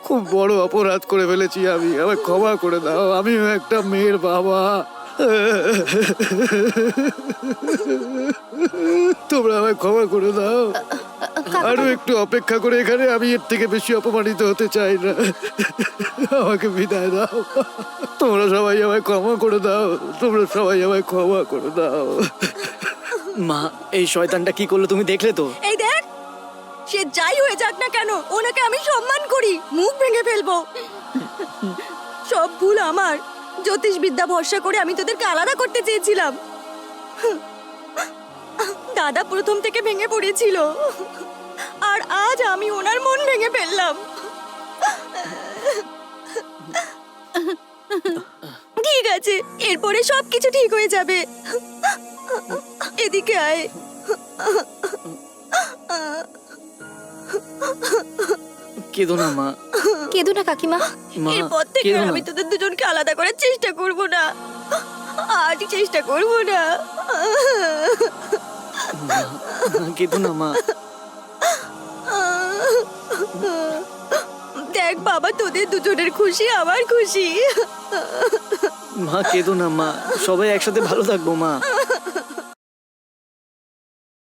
খুব বড় অপরাধ করে ফেলেছি। আমায় ক্ষমা করে দাও, আমিও একটা মেয়ের বাবা। তোমরা আমায় ক্ষমা করে দাও। আরো একটু অপেক্ষা করে এখানে, আমি এর থেকে বেশি অপমানিত হতে চাই না। আমাকে বিদায় দাও, তোমরা সবাই আমায় ক্ষমা করে দাও, তোমরা সবাই আমায় ক্ষমা করে দাও। মা, এই শয়তানটা কি করলো তুমি দেখলে তো? এই দেখ, সে যাই হয়ে যাক না কেন, ওনাকে আমি সম্মান করি। মুখ ভেঙে ফেলবো। সব ভুল আমার। জ্যোতিষবিদ্যা ভরসা করে আমি তোদেরকে আলাদা করতে চেয়েছিলাম। দাদা প্রথম থেকে ভেঙে পড়েছিল, আর আজ আমি ওনার মন ভেঙে ফেললাম। ঠিক আছে, এরপরে সবকিছু ঠিক হয়ে যাবে। এদিকে আয়। কেঁদো না মা। কেঁদো না কাকিমা। মা, এরপর থেকে কেঁদো না। আমি তোদের দুজনকে আলাদা করার চেষ্টা করব না, আর চেষ্টা করব না। মা, কেঁদো না মা। দেখ বাবা, তোদের দুজনের খুশি আমার খুশি। মা কেঁদো না মা, সবাই একসাথে ভালো থাকবো মা।